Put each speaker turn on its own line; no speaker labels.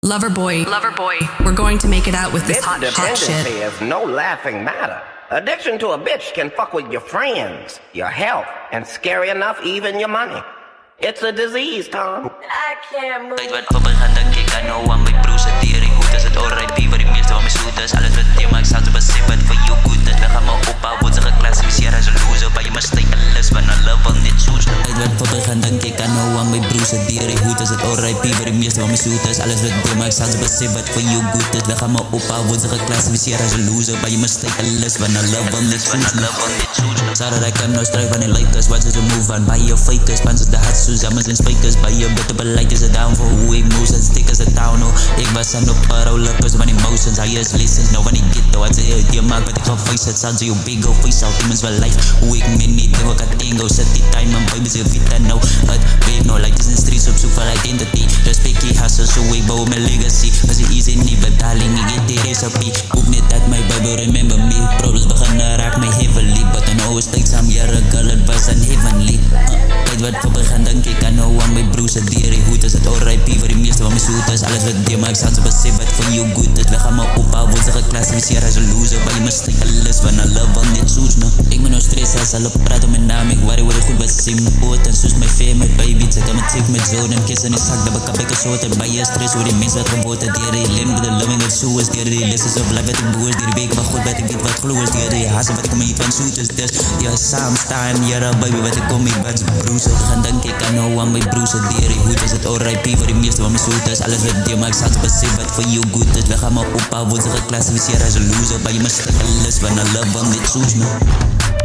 Loverboy, we're going to make it out with this
Bitch
hot
dependency
shit.
is no laughing matter. Addiction to a bitch can fuck with your friends, your health, and scary enough, even your money. It's a disease, Tom.
I can't move.
Weet wat propaganda kick, I know I'm my broers het dier. Hoe is het R.I.P. Waar die meeste van my soeters. Alles wat die maak sounds op een sip wat voor jou goed is. We gaan maar opbouw, word ze geclassificeerd as a loser. Maar je moet stay alles, want I love on dit soes. Weet wat propaganda kick, I know I'm my broers het dier. Hoe is het R.I.P. waar die meeste van my soeters. Alles wat die maak sounds op een sip wat voor jou goed is. We gaan maar opbouw, word ze geclassificeerd as a loser. Maar je moet stay alles, want I love on dit soes. Zouden dat kan nou strijf van die likers. Wat is een move aan, bij je fakers. Panzers de hats, Suzamas en spijkers. Bij je bitter beleid is het down voor hoe ik moves. En stick as a town, no. Ik was aan op paroleppers van emotions. Hij is lessons, nou van die ghetto. Wat ze uit je maakt, wat ik ga face het. Sounds je big go face out, immers wel life. Hoe ik min niet, denk ik had dingo. Zet die time, en baby zit vita nou. Het weet nou, like is in streets op zoek van identity. Respect je hustle, zo ik bouw mijn legacy. Was je easy niet betaling, ik get die recipe. Ook niet dat my Bible remember me. Problems beginnen raak me heavily. But I know it's steeds aan jaren, girl, it was heavenly. Weet wat voor begin denk ik, I know aan my broers het dier. Hoe is het R.I.P. voor die meeste van my soeters. Alles wat die maak sounds op een sip wat voor jou goed is. We gaan maar opbouw, word ze geclassificeerd as a loser. Maar je moet stay alles, want I love on dit soes, no. Ik ben nou stress als al op praten met naam. Ik worry word ik goed wat zie mijn poot. En soos my fair, my baby. Zeg aan my tik met zoon. En kiss in die zak, dat ik een soort. En bij je stress hoe die mens wat geboten. Dier die lim, de loving het zo is. Dier die lessons of life wat ik boos. Dier die weken wat goed wat ik weet wat gloe is. Dier die hazen wat ik kom niet van soeters. Dus ja, samen staan, ja, baby wat ik kom niet wat ze broes. Gaan denk ik, I know aan my broers het dier. Hoe is het R.I.P. voor die meeste van my soeters. Alles wat die maak sounds op een sip wat voor jou goed is. We gaan maar opbouw, word ze geclassificeerd as a loser. Maar je moet stay alles, want I love on dit soes, no.